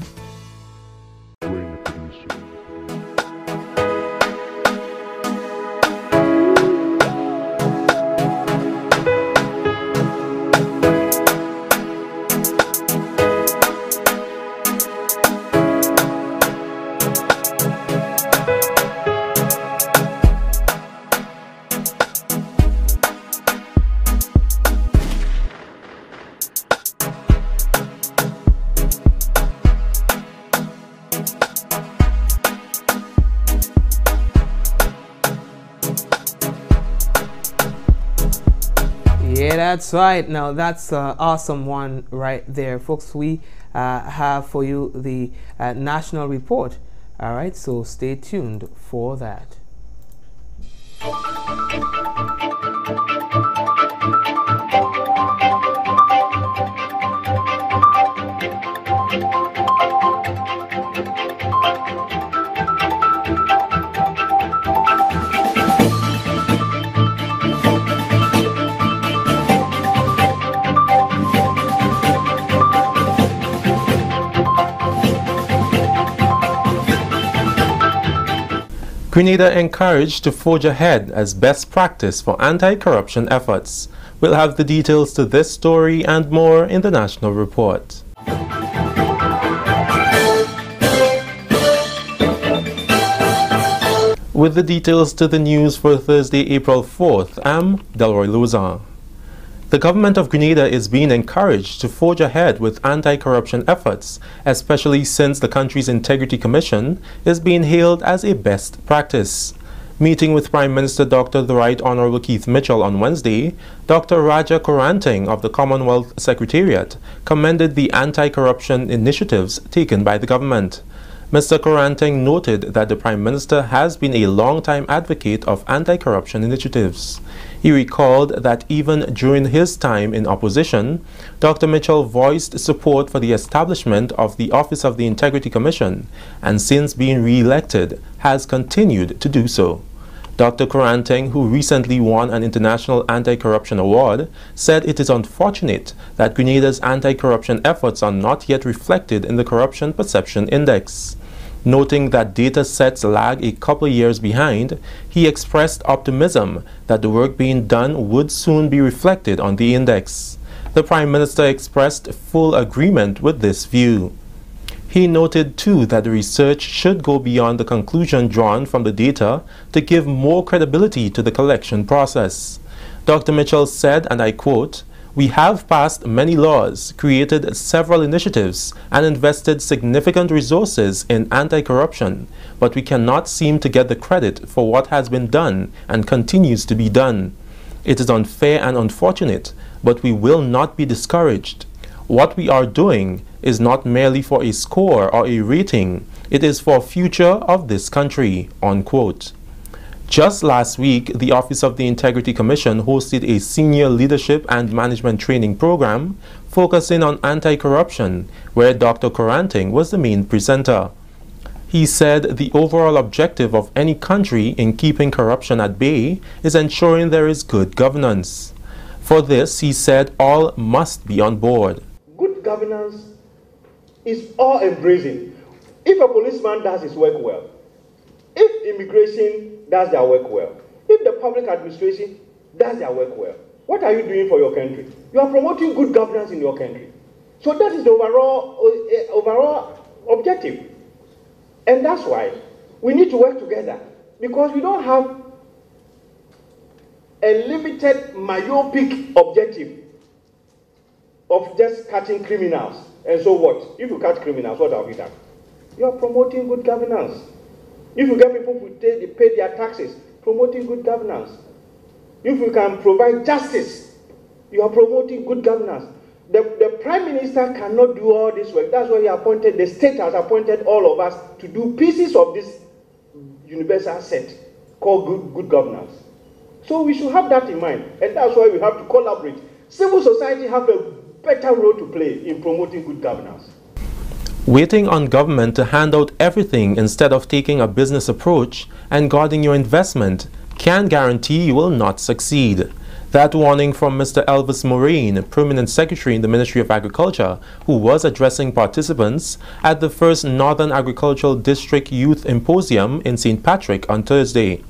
Yeah, that's right. Now that's an awesome one right there, folks. We have for you the national report. All right, so stay tuned for that. Grenada encouraged to forge ahead as best practice for anti-corruption efforts. We'll have the details to this story and more in the National Report. With the details to the news for Thursday, April 4th, I'm Delroy Luzon. The government of Grenada is being encouraged to forge ahead with anti-corruption efforts, especially since the country's Integrity Commission is being hailed as a best practice. Meeting with Prime Minister Dr. The Right Honorable Keith Mitchell on Wednesday, Dr. Raja Koranting of the Commonwealth Secretariat commended the anti-corruption initiatives taken by the government. Mr. Koranting noted that the Prime Minister has been a long-time advocate of anti-corruption initiatives. He recalled that even during his time in opposition, Dr. Mitchell voiced support for the establishment of the Office of the Integrity Commission, and since being re-elected, has continued to do so. Dr. Koranting, who recently won an International Anti-Corruption Award, said it is unfortunate that Grenada's anti-corruption efforts are not yet reflected in the Corruption Perception Index. Noting that data sets lag a couple years behind, he expressed optimism that the work being done would soon be reflected on the index. The Prime Minister expressed full agreement with this view. He noted too that the research should go beyond the conclusion drawn from the data to give more credibility to the collection process. Dr. Mitchell said, and I quote, "We have passed many laws, created several initiatives, and invested significant resources in anti-corruption, but we cannot seem to get the credit for what has been done and continues to be done. It is unfair and unfortunate, but we will not be discouraged. What we are doing is not merely for a score or a rating, it is for the future of this country," unquote. Just last week, the Office of the Integrity Commission hosted a senior leadership and management training program focusing on anti-corruption, where Dr. Koranting was the main presenter. He said the overall objective of any country in keeping corruption at bay is ensuring there is good governance. For this, he said all must be on board. Good governance is all-embracing. If a policeman does his work well, if immigration does their work well, if the public administration does their work well, what are you doing for your country? You are promoting good governance in your country. So that is the overall objective. And that's why we need to work together, because we don't have a limited myopic objective of just catching criminals. And so what? If you catch criminals, what have you done? You are promoting good governance. If you get people to pay their taxes, promoting good governance. If you can provide justice, you are promoting good governance. The Prime Minister cannot do all this work. That's why he appointed, the state has appointed all of us to do pieces of this universal set called good governance. So we should have that in mind, and that's why we have to collaborate. Civil society have a better role to play in promoting good governance. Waiting on government to hand out everything instead of taking a business approach and guarding your investment can guarantee you will not succeed. That warning from Mr. Elvis Moraine, Permanent Secretary in the Ministry of Agriculture, who was addressing participants at the first Northern Agricultural District Youth Symposium in St. Patrick on Thursday.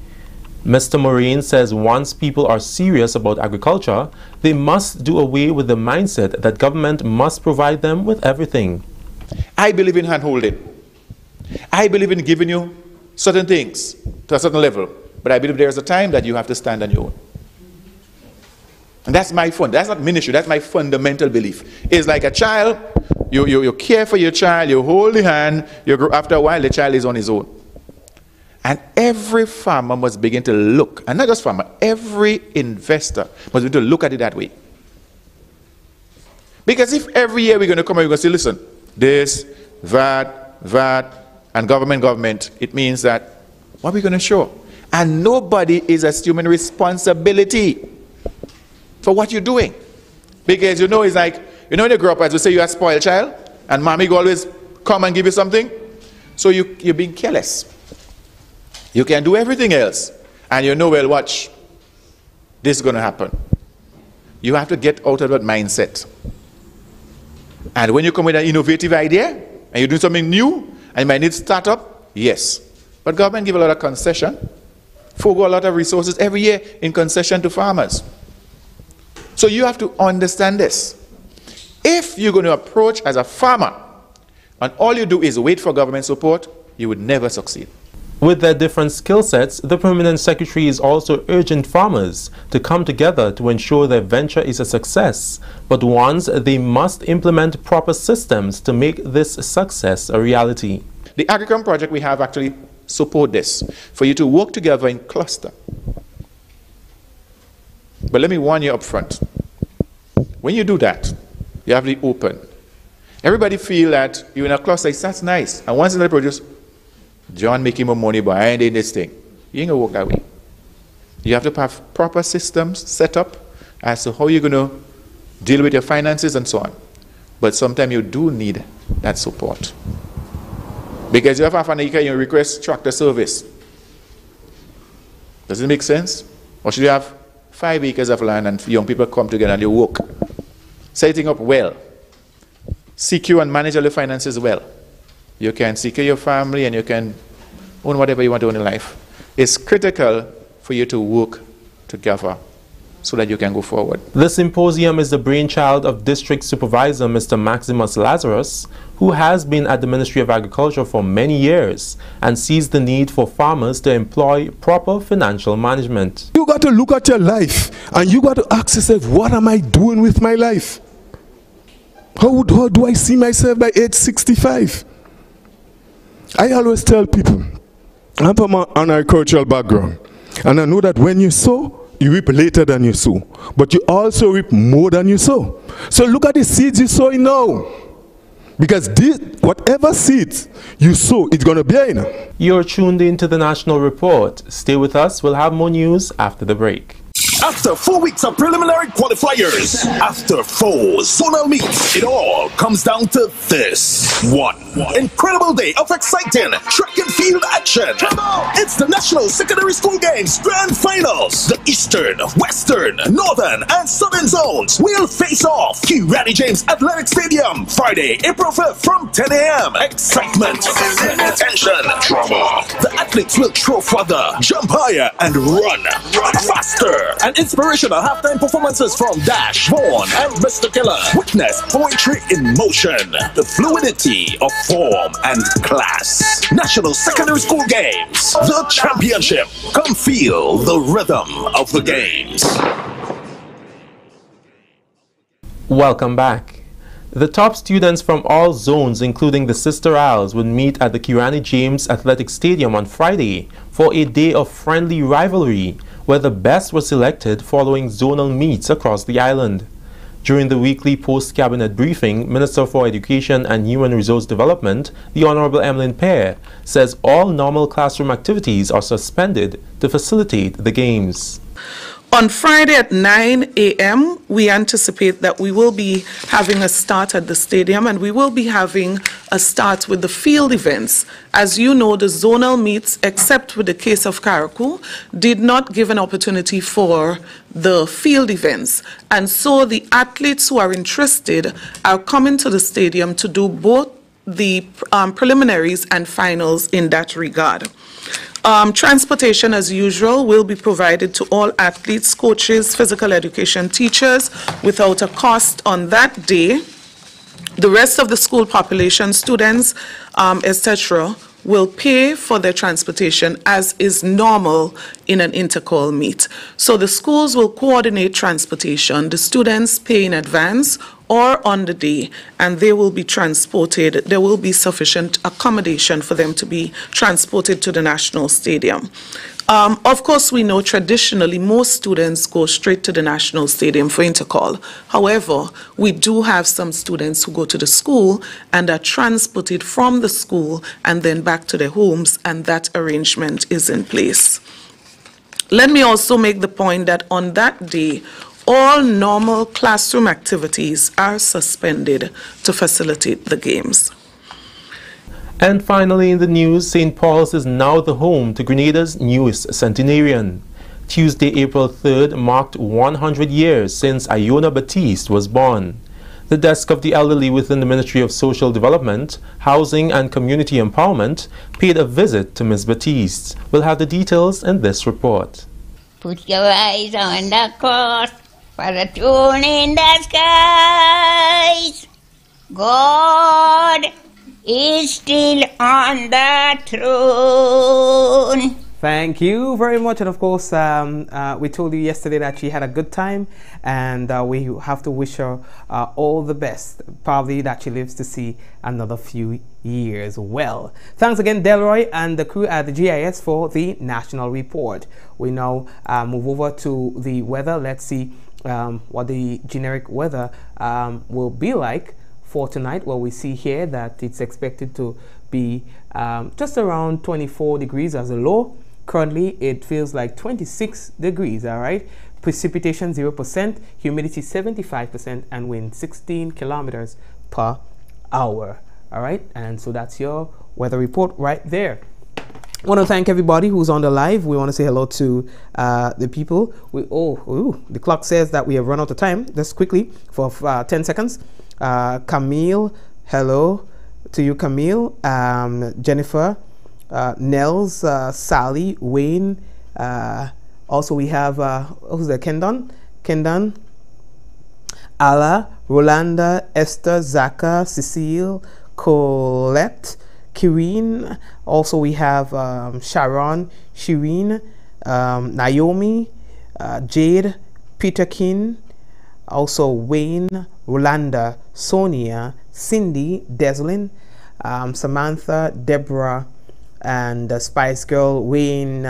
Mr. Moraine says once people are serious about agriculture, they must do away with the mindset that government must provide them with everything. I believe in hand-holding. I believe in giving you certain things to a certain level, but I believe there is a time that you have to stand on your own. And that's my fund. That's not ministry. That's my fundamental belief. It's like a child. You care for your child. You hold the hand. You grow. After a while, the child is on his own. And every farmer must begin to look, and not just farmer, every investor must begin to look at it that way. Because if every year we're going to come and we're going to say, listen, this, that, and government, it means that what are we going to show? And nobody is assuming responsibility for what you're doing. Because you know, it's like, you know when you grow up, as we say, you're a spoiled child, and mommy will always come and give you something. So you're being careless. You can do everything else, and you know, well, watch, this is going to happen. You have to get out of that mindset. And when you come with an innovative idea, and you do something new, and you might need startup, yes. But But government give a lot of concession, forego a lot of resources every year in concession to farmers. So you have to understand this. If you're going to approach as a farmer, and all you do is wait for government support, you would never succeed. With their different skill sets, the Permanent Secretary is also urging farmers to come together to ensure their venture is a success. But once they must implement proper systems to make this success a reality. The Agricom project we have actually support this, for you to work together in cluster. But let me warn you up front. When you do that, you have to be open. Everybody feel that you're in a cluster, that's nice. And once they produce, John making more money, but I ain't in this thing. You ain't gonna work that way. You have to have proper systems set up as to how you're gonna deal with your finances and so on. But sometimes you do need that support. Because you have half an acre, you request tractor service. Does it make sense? Or should you have 5 acres of land and young people come together and you work? Setting up well. Secure and manage all your finances well. You can secure your family and you can own whatever you want to own in life. It's critical for you to work together so that you can go forward. The symposium is the brainchild of District Supervisor Mr. Maximus Lazarus, who has been at the Ministry of Agriculture for many years and sees the need for farmers to employ proper financial management. You got to look at your life and you got to ask yourself, what am I doing with my life? How do I see myself by age 65? I always tell people, I'm from an agricultural background, and I know that when you sow, you reap later than you sow, but you also reap more than you sow. So look at the seeds you're sowing now, because whatever seeds you sow, it's going to bear. You're tuned in to the National Report. Stay with us. We'll have more news after the break. After 4 weeks of preliminary qualifiers, after 4 zonal meets, it all comes down to this one incredible day of exciting track and field action. Come on! It's the National Secondary School Games Grand Finals. The Eastern, Western, Northern, and Southern zones will face off. Randy James Athletic Stadium, Friday, April 5th from 10 a.m. Excitement, tension, drama. The athletes will throw further, jump higher, and run faster. And inspirational halftime performances from Dash, Vaughn, and Mr. Killer. Witness poetry in motion, the fluidity of form and class. National Secondary School Games, the championship. Come feel the rhythm of the games. Welcome back. The top students from all zones, including the Sister Isles, would meet at the Kirani James Athletic Stadium on Friday for a day of friendly rivalry, where the best were selected following zonal meets across the island. During the weekly post-cabinet briefing, Minister for Education and Human Resource Development, the Honorable Emmeline Pear, says all normal classroom activities are suspended to facilitate the games. On Friday at 9 a.m., we anticipate that we will be having a start at the stadium, and we will be having a start with the field events. As you know, the zonal meets, except with the case of Karakou, did not give an opportunity for the field events. And so the athletes who are interested are coming to the stadium to do both the preliminaries and finals in that regard. Transportation, as usual, will be provided to all athletes, coaches, physical education teachers without a cost on that day. The rest of the school population, students, etc., will pay for their transportation as is normal in an intercall meet. So the schools will coordinate transportation. The students pay in advance or on the day, and they will be transported. There will be sufficient accommodation for them to be transported to the National Stadium. Of course, we know traditionally most students go straight to the National Stadium for intercall. However, we do have some students who go to the school and are transported from the school and then back to their homes, and that arrangement is in place. Let me also make the point that on that day, all normal classroom activities are suspended to facilitate the games. And finally in the news, St. Paul's is now the home to Grenada's newest centenarian. Tuesday, April 3rd marked 100 years since Iona Baptiste was born. The desk of the elderly within the Ministry of Social Development, Housing and Community Empowerment paid a visit to Ms. Batiste. We'll have the details in this report. Put your eyes on the course for the tune in the skies. God is still on the throne. Thank you very much. And of course, we told you yesterday that she had a good time, and we have to wish her all the best. Probably that she lives to see another few years. Well, thanks again, Delroy and the crew at the GIS for the national report. We now move over to the weather. Let's see what the generic weather will be like for tonight. Well, we see here that it's expected to be just around 24 degrees as a low. Currently, it feels like 26 degrees, all right? Precipitation 0%, humidity 75%, and wind 16 kilometers per hour, all right? And so that's your weather report right there. I want to thank everybody who's on the live. We want to say hello to the people. The clock says that we have run out of time. Just quickly for 10 seconds. Camille, hello to you, Camille. Jennifer, Nels, Sally, Wayne. Also, we have who's there? Kendon, Ala, Rolanda, Esther, Zaka, Cecile, Colette, Kireen. Also, we have Sharon, Shireen, Naomi, Jade, Peter Kin. Also, Wayne, Rolanda, Sonia, Cindy, Deslin, Samantha, Deborah, and Spice Girl, Wayne,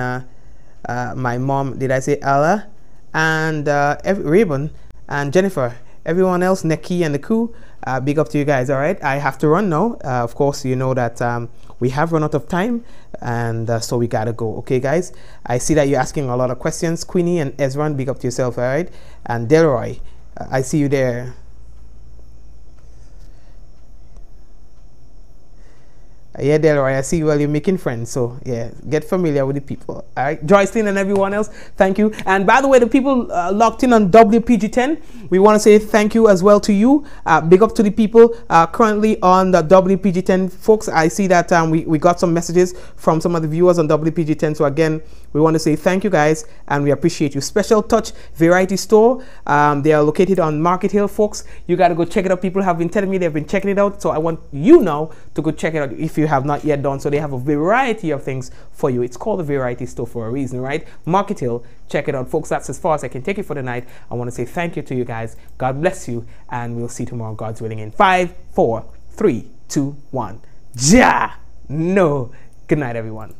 my mom, did I say Ella, and Raven, and Jennifer, everyone else, Neki and the crew, big up to you guys, all right? I have to run now. Of course, you know that we have run out of time, and so we gotta go. Okay, guys? I see that you're asking a lot of questions. Queenie and Ezra, big up to yourself, all right? And Delroy, I see you there. Yeah, Delroy, I see you while you're making friends. So, yeah, get familiar with the people. All right, Joycelyn and everyone else, thank you. And by the way, the people locked in on WPG10, we want to say thank you as well to you. Big up to the people currently on the WPG10. Folks, I see that we got some messages from some of the viewers on WPG10. So, again, we want to say thank you, guys, and we appreciate you. Special Touch Variety Store. They are located on Market Hill, folks. You got to go check it out. People have been telling me they've been checking it out. So, I want you now to go check it out if you have not yet done so. They have a variety of things for you. It's called a variety store for a reason, right? Market Hill, check it out, folks. That's as far as I can take it for the night. I want to say thank you to you guys. God bless you, and we'll see you tomorrow, God's willing, in 5, 4, 3, 2, 1. Ja! No. Good night, everyone.